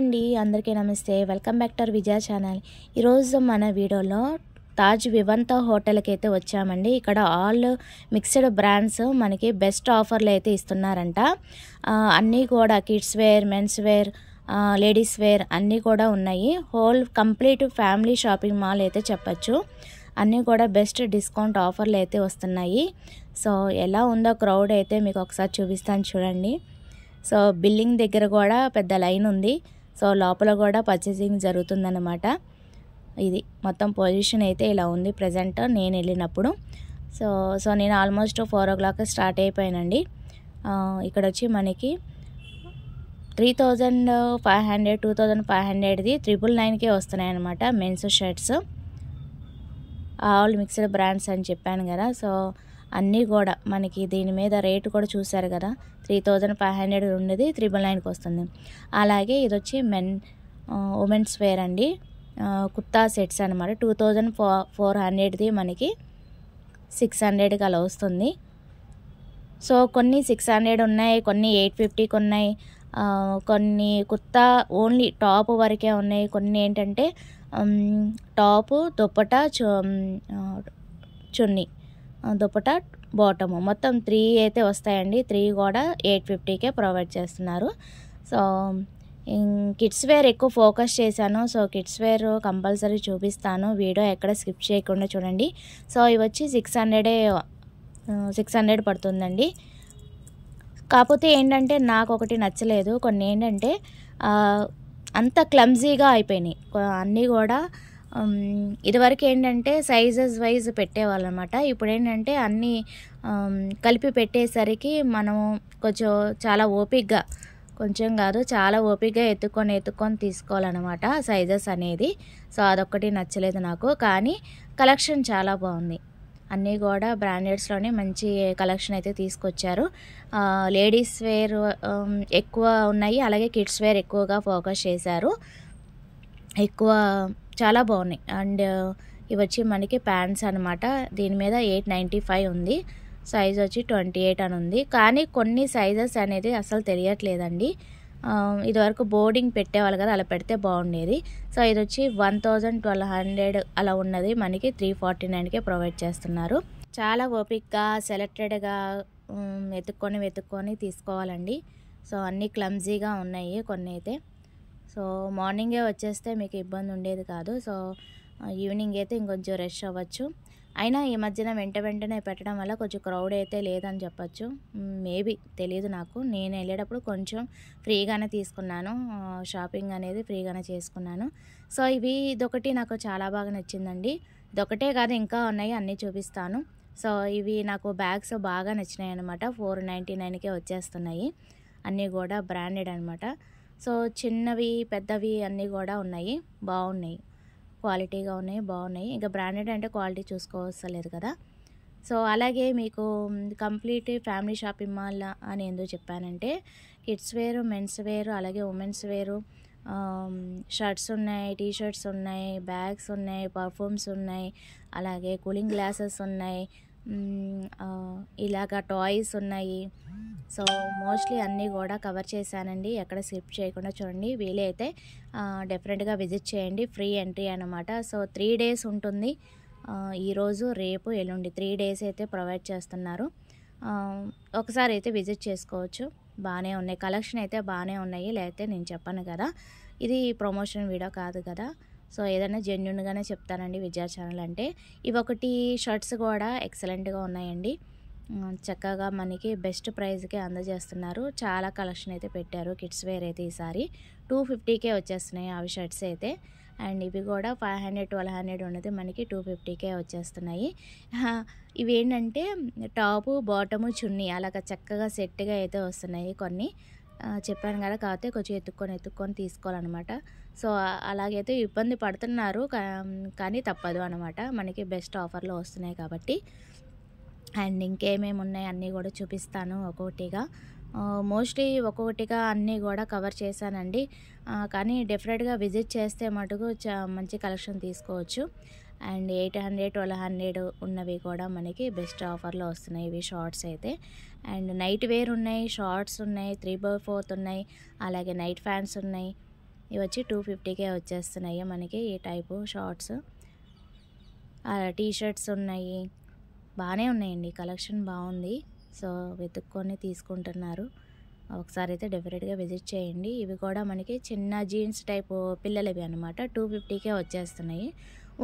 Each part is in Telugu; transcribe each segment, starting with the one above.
అండి అందరికీ నమస్తే. Welcome back to our Vijaya channel. ఈరోజు మన వీడియోలో తాజ్ వివంత హోటల్కి అయితే వచ్చామండి. ఇక్కడ ఆల్ మిక్స్డ్ బ్రాండ్స్ మనకి బెస్ట్ ఆఫర్లు అయితే ఇస్తున్నారంట. అన్నీ కూడా kids wear, men's wear, ladies wear అన్నీ కూడా ఉన్నాయి. Whole complete family shopping mall అయితే చెప్పచ్చు. అన్నీ కూడా బెస్ట్ డిస్కౌంట్ ఆఫర్లు అయితే వస్తున్నాయి. సో ఎలా ఉందో క్రౌడ్ అయితే మీకు ఒకసారి చూపిస్తాను చూడండి. సో బిల్లింగ్ దగ్గర కూడా పెద్ద లైన్ ఉంది. సో లోపల కూడా పర్చేసింగ్ జరుగుతుందన్నమాట. ఇది మొత్తం పొజిషన్ అయితే ఇలా ఉంది ప్రజెంట్ నేను వెళ్ళినప్పుడు. సో నేను ఆల్మోస్ట్ 4 o'clock స్టార్ట్ అయిపోయానండి. ఇక్కడ వచ్చి మనకి 3500, 2500ది 999కే వస్తున్నాయి అన్నమాట. Men's shirts all mixed brands అని చెప్పాను కదా. సో అన్నీ కూడా మనకి దీని మీద రేటు కూడా చూసారు కదా. 3500 ఉండేది 999కి వస్తుంది. అలాగే ఇది వచ్చి ఉమెన్స్ వేర్ అండి. కుర్తా సెట్స్ అనమాట. 2400ది మనకి 600కి అలా వస్తుంది. సో కొన్ని 600 ఉన్నాయి, కొన్ని 850కి ఉన్నాయి, కొన్ని కుర్తా ఓన్లీ టాప్ వరకే ఉన్నాయి. కొన్ని ఏంటంటే టాపు, దుప్పటా, చున్నీ, దుప్పటా, బాటము మొత్తం 3 అయితే వస్తాయండి. 3 కూడా 850కే ప్రొవైడ్ చేస్తున్నారు. సో కిడ్స్ వేర్ ఎక్కువ ఫోకస్ చేశాను. సో కిడ్స్ వేర్ కంపల్సరీ చూపిస్తాను. వీడియో ఎక్కడ స్కిప్ చేయకుండా చూడండి. సో ఇవి వచ్చి 600 పడుతుందండి. కాకపోతే ఏంటంటే నాకు ఒకటి నచ్చలేదు. కొన్ని ఏంటంటే అంత క్లమ్జీగా అయిపోయినాయి అన్నీ కూడా. ఇదివరకు ఏంటంటే సైజెస్ వైజ్ పెట్టేవాళ్ళు అనమాట. ఇప్పుడు ఏంటంటే అన్నీ కలిపి పెట్టేసరికి మనం కొంచెం చాలా ఓపిక్గా, కొంచెం కాదు చాలా ఓపిక్గా ఎత్తుకొని తీసుకోవాలన్నమాట సైజెస్ అనేది. సో అదొక్కటి నచ్చలేదు నాకు. కానీ కలెక్షన్ చాలా బాగుంది. అన్నీ కూడా బ్రాండెడ్స్లోనే మంచి కలెక్షన్ అయితే తీసుకొచ్చారు. లేడీస్ వేర్ ఎక్కువ ఉన్నాయి, అలాగే కిడ్స్ వేర్ ఎక్కువగా ఫోకస్ చేశారు. ఎక్కువ చాలా బాగున్నాయి. అండ్ ఇవి వచ్చి మనకి ప్యాంట్స్ అనమాట. దీని మీద 895 ఉంది. సైజ్ వచ్చి 28 అని ఉంది. కానీ కొన్ని సైజెస్ అనేది అసలు తెలియట్లేదండి. ఇదివరకు బోర్డింగ్ పెట్టేవాళ్ళు కదా, అలా పెడితే బాగుండేది. సో ఇది వచ్చి 1200 అలా ఉన్నది మనకి 349కే ప్రొవైడ్ చేస్తున్నారు. చాలా ఓపిక్గా సెలెక్టెడ్గా వెతుక్కొని తీసుకోవాలండి. సో అన్నీ క్లమ్జీగా ఉన్నాయి కొన్ని అయితే. సో మార్నింగే వచ్చేస్తే మీకు ఇబ్బంది ఉండేది కాదు. సో ఈవినింగ్ అయితే ఇంకొంచెం రష్ అవ్వచ్చు. అయినా ఈ మధ్యన వెంటనే పెట్టడం వల్ల కొంచెం క్రౌడ్ అయితే లేదని చెప్పచ్చు. మేబీ తెలియదు నాకు. నేను వెళ్ళేటప్పుడు కొంచెం ఫ్రీగానే తీసుకున్నాను. షాపింగ్ అనేది ఫ్రీగానే చేసుకున్నాను. సో ఇదొకటి నాకు చాలా బాగా నచ్చిందండి. ఇదొకటే కాదు, ఇంకా ఉన్నాయి, అన్నీ చూపిస్తాను. సో ఇవి నాకు బ్యాగ్స్ బాగా నచ్చినాయి అనమాట. 499కే వచ్చేస్తున్నాయి. అన్నీ కూడా బ్రాండెడ్ అనమాట. సో చిన్నవి పెద్దవి అన్నీ కూడా ఉన్నాయి, బాగున్నాయి, క్వాలిటీగా ఉన్నాయి, బాగున్నాయి. ఇంకా బ్రాండెడ్ అంటే క్వాలిటీ చూసుకోవసలేదు కదా. సో అలాగే మీకు కంప్లీట్ ఫ్యామిలీ షాపింగ్ మాల్ అని ఎందుకు చెప్పానంటే కిడ్స్ వేరు, మెన్స్ వేరు, అలాగే ఉమెన్స్ వేరు, షర్ట్స్ ఉన్నాయి, టీ షర్ట్స్ ఉన్నాయి, బ్యాగ్స్ ఉన్నాయి, పర్ఫ్యూమ్స్ ఉన్నాయి, అలాగే కూలింగ్ గ్లాసెస్ ఉన్నాయి, ఇలాగ టాయ్స్ ఉన్నాయి. సో మోస్ట్లీ అన్నీ కూడా కవర్ చేశానండి. ఎక్కడ స్కిప్ చేయకుండా చూడండి. వీలే అయితే డెఫినెట్గా విజిట్ చేయండి. ఫ్రీ ఎంట్రీ అనమాట. సో 3 days ఉంటుంది. ఈరోజు, రేపు, ఎల్లుండి 3 days అయితే ప్రొవైడ్ చేస్తున్నారు. ఒకసారి అయితే విజిట్ చేసుకోవచ్చు. బాగానే ఉన్నాయి, కలెక్షన్ అయితే బాగానే ఉన్నాయి. లేకపోతే నేను చెప్పను కదా, ఇది ప్రమోషన్ వీడియో కాదు కదా. సో ఏదైనా జెన్యున్గానే చెప్తానండి విజయ ఛానల్ అంటే. ఇవొకటి షర్ట్స్ కూడా ఎక్సలెంట్గా ఉన్నాయండి. చక్కగా మనకి బెస్ట్ ప్రైస్కే అందజేస్తున్నారు. చాలా కలెక్షన్ అయితే పెట్టారు. కిడ్స్ వేర్ అయితే ఈసారి 250కే వచ్చేస్తున్నాయి అవి షర్ట్స్ అయితే. అండ్ ఇవి కూడా 500, 1200 ఉన్నది మనకి 250కే వచ్చేస్తున్నాయి. ఇవి ఏంటంటే టాపు, బాటము, చున్నీ అలాగ చక్కగా సెట్గా అయితే వస్తున్నాయి. కొన్ని చెప్పాను కదా, కాకపోతే కొంచెం ఎత్తుక్కొని తీసుకోవాలన్నమాట. సో అలాగైతే ఇబ్బంది పడుతున్నారు, కానీ తప్పదు అనమాట. మనకి బెస్ట్ ఆఫర్లో వస్తున్నాయి కాబట్టి. అండ్ ఇంకేమేమి ఉన్నాయి అన్నీ కూడా చూపిస్తాను ఒక్కొక్కటిగా. మోస్ట్లీ ఒక్కొక్కటిగా అన్నీ కూడా కవర్ చేశానండి. కానీ డెఫినెట్గా విజిట్ చేస్తే మటుకు మంచి కలెక్షన్ తీసుకోవచ్చు. అండ్ 800, 1200 ఉన్నవి కూడా మనకి బెస్ట్ ఆఫర్లో వస్తున్నాయి ఇవి షార్ట్స్ అయితే. అండ్ నైట్ వేర్ ఉన్నాయి, షార్ట్స్ ఉన్నాయి, 3/4 ఉన్నాయి, అలాగే నైట్ ఫ్యాన్స్ ఉన్నాయి. ఇవి వచ్చి 250కే వచ్చేస్తున్నాయి మనకి ఈ టైపు షార్ట్స్. టీ షర్ట్స్ ఉన్నాయి, బాగానే ఉన్నాయండి, కలెక్షన్ బాగుంది. సో వెతుక్కొని తీసుకుంటున్నారు. ఒకసారి అయితే డెఫినెట్గా విజిట్ చేయండి. ఇవి కూడా మనకి చిన్న జీన్స్ టైపు పిల్లలవి అనమాట. 250కే వచ్చేస్తున్నాయి.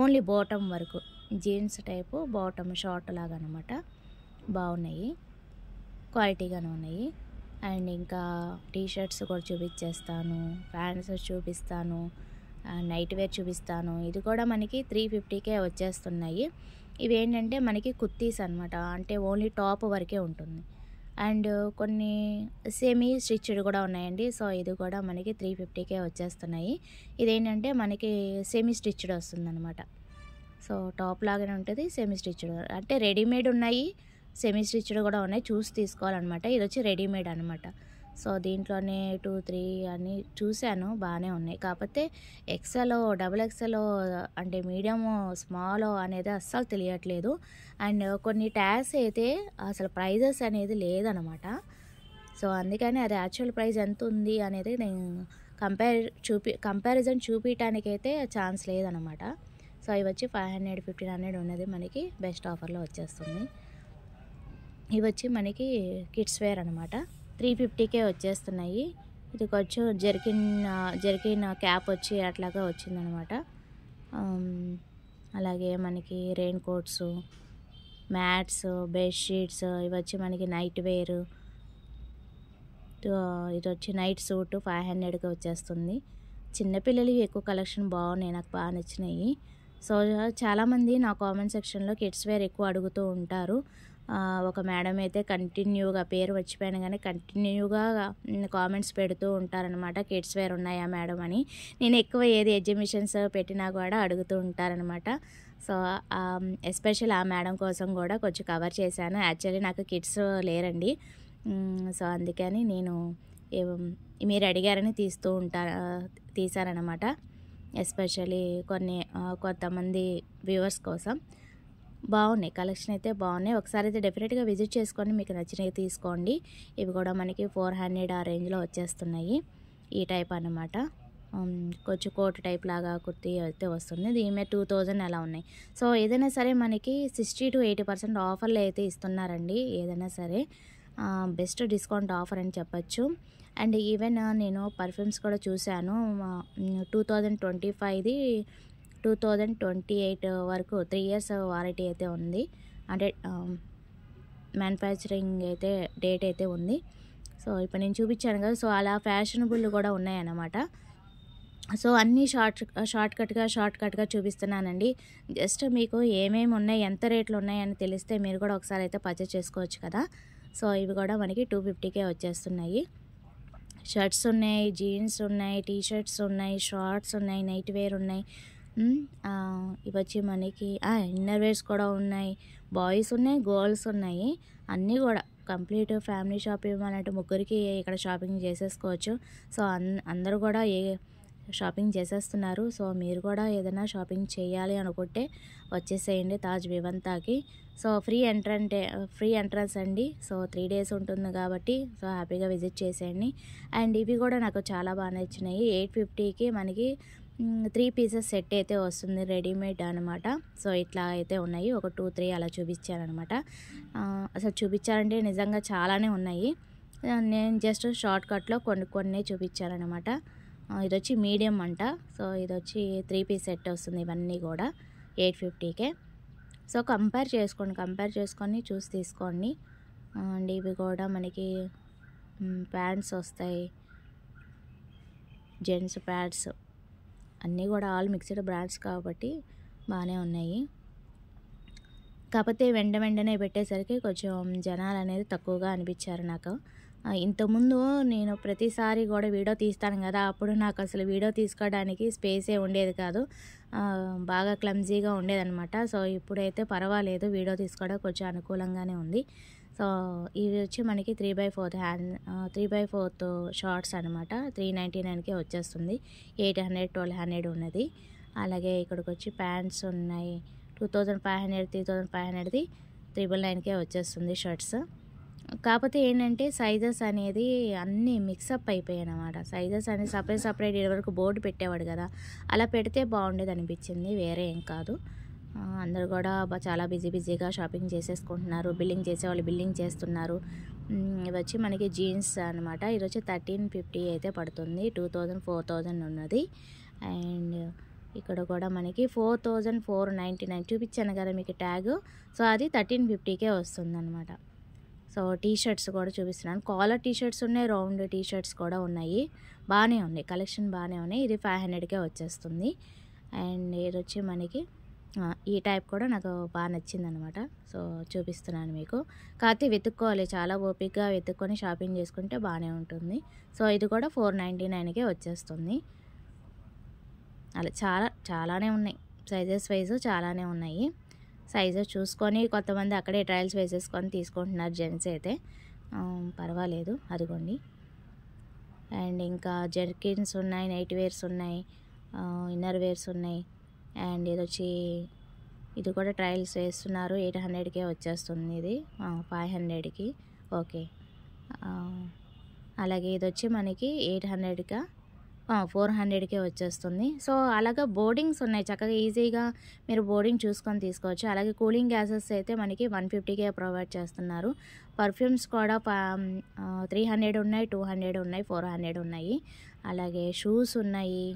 ఓన్లీ బాటమ్ వరకు, జీన్స్ టైపు బాటమ్ షార్ట్ లాగా అనమాట. బాగున్నాయి, క్వాలిటీగానే ఉన్నాయి. అండ్ ఇంకా టీ షర్ట్స్ కూడా చూపించేస్తాను, ప్యాంట్స్ చూపిస్తాను, నైట్ వేర్ చూపిస్తాను. ఇది కూడా మనకి 350కే వచ్చేస్తున్నాయి. ఇవి ఏంటంటే మనకి కుర్తీస్ అనమాట, అంటే ఓన్లీ టాప్ వరకే ఉంటుంది. అండ్ కొన్ని సెమీ స్టిచ్డ్ కూడా ఉన్నాయండి. సో ఇది కూడా మనకి 350కే వచ్చేస్తున్నాయి. ఇదేంటంటే మనకి సెమీ స్టిచ్డ్ వస్తుందన్నమాట. సో టాప్ లాగానే ఉంటుంది, సెమీ స్టిచ్డ్ అంటే రెడీమేడ్ ఉన్నాయి, సెమీ స్టిచ్డ్ కూడా ఉన్నాయి, చూసి తీసుకోవాలన్నమాట. ఇది వచ్చి రెడీమేడ్ అనమాట. సో దీంట్లోనే 2, 3 అని చూశాను, బాగానే ఉన్నాయి. కాకపోతే ఎక్సెల్, డబుల్ ఎక్సెల్ అంటే మీడియము, స్మాల్ అనేది అస్సలు తెలియట్లేదు. అండ్ కొన్ని ట్యాగ్స్ అయితే అసలు ప్రైజెస్ అనేది లేదనమాట. సో అందుకని అది యాక్చువల్ ప్రైస్ ఎంత ఉంది అనేది నేను కంపారిజన్ చూపించడానికైతే ఛాన్స్ లేదనమాట. సో ఇవి వచ్చి 500, 1500 ఉన్నది మనకి బెస్ట్ ఆఫర్లో వచ్చేస్తుంది. ఇవి వచ్చి మనకి కిడ్స్ వేర్ అనమాట. 350కే వచ్చేస్తున్నాయి. ఇది కొంచెం జర్కిన్ క్యాప్ వచ్చి అట్లాగా వచ్చిందనమాట. అలాగే మనకి రెయిన్ కోట్స్, మ్యాట్స్, బెడ్షీట్స్, ఇవి వచ్చి మనకి నైట్ వేర్. ఇది వచ్చి నైట్ సూట్ 500కి వచ్చేస్తుంది. చిన్నపిల్లలు ఎక్కువ కలెక్షన్ బాగున్నాయి, నాకు బాగా నచ్చినాయి. సో చాలామంది నా కామెంట్ సెక్షన్లో కిడ్స్ వేర్ ఎక్కువ అడుగుతూ ఉంటారు. ఒక మేడం అయితే కంటిన్యూగా, పేరు వచ్చిపోయాను కానీ కంటిన్యూగా కామెంట్స్ పెడుతూ ఉంటారనమాట, కిడ్స్ వేర్ ఉన్నాయా మేడం అని. నేను ఎక్కువ ఏది ఎగ్జిబిషన్స్ పెట్టినా కూడా అడుగుతూ ఉంటారనమాట. సో ఎస్పెషల్ ఆ మేడం కోసం కూడా కొంచెం కవర్ చేశాను. యాక్చువల్లీ నాకు కిడ్స్ లేరండి. సో అందుకని నేను మీరు అడిగారని తీసారనమాట. ఎస్పెషల్లీ కొంతమంది వ్యూవర్స్ కోసం. బాగున్నాయి, కలెక్షన్ అయితే బాగున్నాయి. ఒకసారి అయితే డెఫినెట్గా విజిట్ చేసుకొని మీకు నచ్చినవి తీసుకోండి. ఇవి కూడా మనకి 400 ఆ రేంజ్లో వచ్చేస్తున్నాయి. ఈ టైప్ అన్నమాట. కొంచెం కోట్ టైప్ లాగా కుర్తీ అయితే వస్తుంది. దీని 2000 అలా ఉన్నాయి. సో ఏదైనా సరే మనకి 60 to 80% ఆఫర్లు అయితే ఇస్తున్నారండి. ఏదైనా సరే బెస్ట్ డిస్కౌంట్ ఆఫర్ అని చెప్పచ్చు. అండ్ ఈవెన్ నేను పర్ఫ్యూమ్స్ కూడా చూశాను. 2025ది 2028 వరకు 3 years వారంటీ అయితే ఉంది. అంటే మ్యానుఫ్యాక్చరింగ్ అయితే డేట్ అయితే ఉంది. సో ఇప్పుడు నేను చూపించాను కదా, సో అలా ఫ్యాషనబుల్ కూడా ఉన్నాయన్నమాట. సో అన్నీ షార్ట్ కట్గా చూపిస్తున్నానండి. జస్ట్ మీకు ఏమేమి ఉన్నాయి, ఎంత రేట్లు ఉన్నాయని తెలిస్తే మీరు కూడా ఒకసారి అయితే పర్చేస్ చేసుకోవచ్చు కదా. సో ఇవి కూడా మనకి 250కే వచ్చేస్తున్నాయి. షర్ట్స్ ఉన్నాయి, జీన్స్ ఉన్నాయి, టీ షర్ట్స్ ఉన్నాయి, షార్ట్స్ ఉన్నాయి, నైట్ వేర్ ఉన్నాయి. ఇవి వచ్చి మనకి ఇన్నర్ వేర్స్ కూడా ఉన్నాయి, బాయ్స్ ఉన్నాయి, గర్ల్స్ ఉన్నాయి. అన్నీ కూడా కంప్లీట్ ఫ్యామిలీ షాపింగ్ అన్నట్టు ముగ్గురికి ఇక్కడ షాపింగ్ చేసేసుకోవచ్చు. సో అందరూ కూడా షాపింగ్ చేసేస్తున్నారు. సో మీరు కూడా ఏదైనా షాపింగ్ చేయాలి అనుకుంటే వచ్చేసేయండి తాజ్ వివంతాకి. సో ఫ్రీ ఎంట్రన్స్ అండి. సో 3 days ఉంటుంది కాబట్టి సో హ్యాపీగా విజిట్ చేసేయండి. అండ్ ఇవి కూడా నాకు చాలా బాగా నచ్చినాయి. 850కి మనకి 3 pieces సెట్ అయితే వస్తుంది, రెడీమేడ్ అనమాట. సో ఇట్లా అయితే ఉన్నాయి, ఒక 2, 3 అలా చూపించారనమాట. అసలు చూపించారంటే నిజంగా చాలానే ఉన్నాయి. నేను జస్ట్ షార్ట్ కట్లో కొన్ని చూపించారనమాట. ఇది వచ్చి మీడియం అంట. సో ఇది వచ్చి 3 piece సెట్ వస్తుంది. ఇవన్నీ కూడా 850కే. సో కంపేర్ చేసుకొని చూసి తీసుకోండి. అండ్ ఇవి కూడా మనకి ప్యాంట్స్ వస్తాయి, జెంట్స్ ప్యాంట్స్ అన్నీ కూడా ఆల్ మిక్స్డ్ బ్రాండ్స్ కాబట్టి బాగానే ఉన్నాయి. కాకపోతే వెంటనే పెట్టేసరికి కొంచెం జనాలు అనేది తక్కువగా అనిపించారు నాకు. ఇంతకుముందు నేను ప్రతిసారి కూడా వీడియో తీస్తాను కదా, అప్పుడు నాకు అసలు వీడియో తీసుకోవడానికి స్పేసే ఉండేది కాదు, బాగా క్లమ్జీగా ఉండేదన్నమాట. సో ఇప్పుడైతే పర్వాలేదు, వీడియో తీసుకోవడం కొంచెం అనుకూలంగానే ఉంది. సో ఇవి వచ్చి మనకి 3/4 షార్ట్స్ అనమాట. 399కే వచ్చేస్తుంది. 800, 1200 ఉన్నది. అలాగే ఇక్కడికి వచ్చి ప్యాంట్స్ ఉన్నాయి. 2500, 3500ది 999కే వచ్చేస్తుంది షర్ట్స్. కాకపోతే ఏంటంటే సైజెస్ అనేది అన్నీ మిక్సప్ అయిపోయాయి అన్నమాట. సైజెస్ అనేది సపరేట్ ఇదివరకు బోర్డు పెట్టేవాడు కదా, అలా పెడితే బాగుండేది అనిపించింది, వేరే ఏం కాదు. అందరూ కూడా చాలా బిజీగా షాపింగ్ చేసేసుకుంటున్నారు. బిల్లింగ్ చేసేవాళ్ళు బిల్లింగ్ చేస్తున్నారు. ఇవి వచ్చి మనకి జీన్స్ అనమాట. ఇది వచ్చి 1350 అయితే పడుతుంది. 2000 4000 ఉన్నది. అండ్ ఇక్కడ కూడా మనకి 4499 చూపించాను కదా మీకు ట్యాగ్. సో అది 1350కే వస్తుంది అనమాట. సో టీ షర్ట్స్ కూడా చూపిస్తున్నాను. కాలర్ టీ షర్ట్స్ ఉన్నాయి, రౌండ్ టీ షర్ట్స్ కూడా ఉన్నాయి. బాగానే ఉన్నాయి, కలెక్షన్ బాగానే ఉన్నాయి. ఇది 500కే వచ్చేస్తుంది. అండ్ ఇది వచ్చి మనకి ఈ టైప్ కూడా నాకు బాగా నచ్చింది అనమాట. సో చూపిస్తున్నాను మీకు. కాకపోతే వెతుక్కోవాలి, చాలా ఓపికగా వెతుక్కొని షాపింగ్ చేసుకుంటే బాగానే ఉంటుంది. సో ఇది కూడా 499కే వచ్చేస్తుంది. అలా చాలానే ఉన్నాయి, సైజెస్ వైజ్ చాలానే ఉన్నాయి. సైజెస్ చూసుకొని కొంతమంది అక్కడే ట్రయల్స్ వేసేసుకొని తీసుకుంటున్నారు జెంట్స్ అయితే. పర్వాలేదు, అదిగోండి. అండ్ ఇంకా జర్కిన్స్ ఉన్నాయి, నైట్ వేర్స్ ఉన్నాయి, ఇన్నర్ వేర్స్ ఉన్నాయి. అండ్ ఇది కూడా ట్రయల్స్ వేస్తున్నారు. 800కే వచ్చేస్తుంది. ఇది 500కి ఓకే. అలాగే ఇది వచ్చి మనకి 800గా 400కే వచ్చేస్తుంది. సో అలాగే బోర్డింగ్స్ ఉన్నాయి, చక్కగా ఈజీగా మీరు బోర్డింగ్ చూసుకొని తీసుకోవచ్చు. అలాగే కూలింగ్ గ్యాసెస్ అయితే మనకి 150కే ప్రొవైడ్ చేస్తున్నారు. పర్ఫ్యూమ్స్ కూడా 300 ఉన్నాయి, 200 ఉన్నాయి, 400 ఉన్నాయి. అలాగే షూస్ ఉన్నాయి,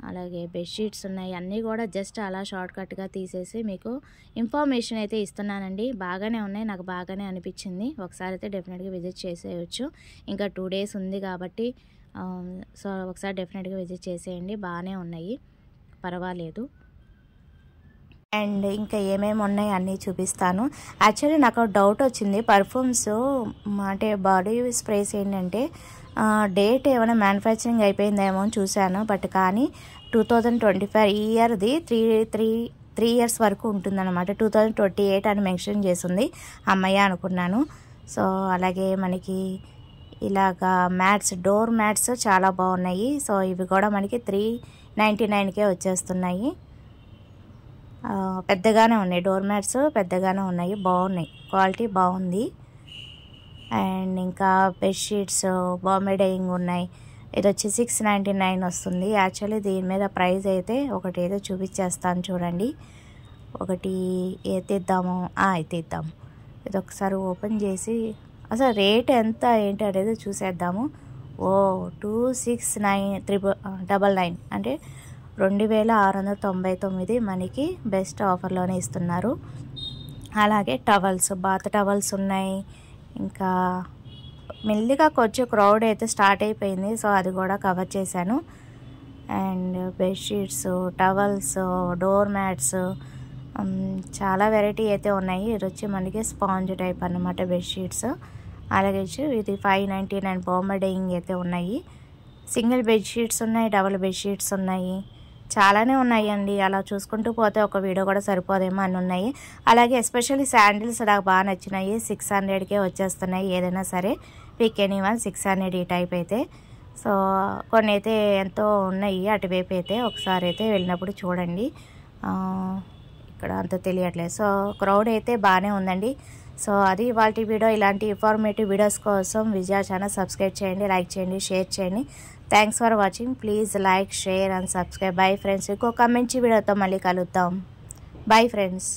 అలాగే బెడ్షీట్స్ ఉన్నాయి. అన్నీ కూడా జస్ట్ అలా షార్ట్కట్గా తీసేసి మీకు ఇన్ఫర్మేషన్ అయితే ఇస్తున్నానండి. బాగానే ఉన్నాయి, నాకు బాగానే అనిపించింది. ఒకసారి అయితే డెఫినెట్గా విజిట్ చేసేయచ్చు. ఇంకా 2 డేస్ ఉంది కాబట్టి సో ఒకసారి డెఫినెట్గా విజిట్ చేసేయండి. బాగానే ఉన్నాయి, పర్వాలేదు. అండ్ ఇంకా ఏమేమి ఉన్నాయి అన్నీ చూపిస్తాను. యాక్చువల్లీ నాకు డౌట్ వచ్చింది, పర్ఫ్యూమ్స్ అంటే బాడీ స్ప్రేస్ ఏంటంటే డేట్ ఏమైనా మ్యానుఫ్యాక్చరింగ్ అయిపోయిందేమో అని చూశాను. బట్ కానీ 2025 ఈ ఇయర్ది 3 ఇయర్స్ వరకు ఉంటుందన్నమాట. 2028 అని మెన్షన్ చేసింది. అమ్మయ్య అనుకున్నాను. సో అలాగే మనకి ఇలాగా మ్యాట్స్, డోర్ మ్యాట్స్ చాలా బాగున్నాయి. సో ఇవి కూడా మనకి 399కే వచ్చేస్తున్నాయి. పెద్దగానే ఉన్నాయి, డోర్ మ్యాట్స్ పెద్దగానే ఉన్నాయి, బాగున్నాయి, క్వాలిటీ బాగుంది. అండ్ ఇంకా బెడ్షీట్స్ బాంబే డైయింగ్ ఉన్నాయి. ఇది వచ్చి 699 వస్తుంది. యాక్చువల్లీ దీని మీద ప్రైస్ అయితే ఒకటి ఏదో చూపించేస్తాను చూడండి. ఒకటి ఎత్తిద్దాము, ఎత్తిద్దాము. ఇది ఒకసారి ఓపెన్ చేసి అసలు రేట్ ఎంత ఏంటి అనేది చూసేద్దాము. 2699 అంటే 2699 మనకి బెస్ట్ ఆఫర్లోనే ఇస్తున్నారు. అలాగే టవల్స్, బాత్ టవల్స్ ఉన్నాయి. ఇంకా మెల్లిగా కొంచెం క్రౌడ్ అయితే స్టార్ట్ అయిపోయింది. సో అది కూడా కవర్ చేశాను. And bedsheets, towels, door mats, చాలా వెరైటీ అయితే ఉన్నాయి. ఇది వచ్చి మనకి స్పాంజ్ టైప్ అన్నమాట బెడ్షీట్స్. అలాగే ఇది 599 బాంబే డైయింగ్ అయితే ఉన్నాయి. సింగిల్ బెడ్షీట్స్ ఉన్నాయి, డబుల్ బెడ్షీట్స్ ఉన్నాయి, చాలానే ఉన్నాయండి. అలా చూసుకుంటూ పోతే ఒక వీడియో కూడా సరిపోదేమో అని ఉన్నాయి. అలాగే ఎస్పెషల్లీ శాండిల్స్ నాకు బాగా నచ్చినాయి. 600కే వచ్చేస్తున్నాయి. ఏదైనా సరే పిక్ ఎనీ వన్ 600 ఈ టైప్ అయితే. సో కొన్ని అయితే ఎంతో ఉన్నాయి అటువైపు అయితే. ఒకసారి అయితే వెళ్ళినప్పుడు చూడండి. ఇక్కడ అంత తెలియట్లేదు. సో క్రౌడ్ అయితే బాగానే ఉందండి. సో అది ఇవాళ వీడియో. ఇలాంటి ఇన్ఫర్మేటివ్ వీడియోస్ కోసం విజయ ఛానల్ సబ్స్క్రైబ్ చేయండి, లైక్ చేయండి, షేర్ చేయండి. Thanks for watching. Please like, share and subscribe. Bye friends. ఇంకొక మంచి వీడియోతో మళ్ళీ కలుద్దాం. Bye friends.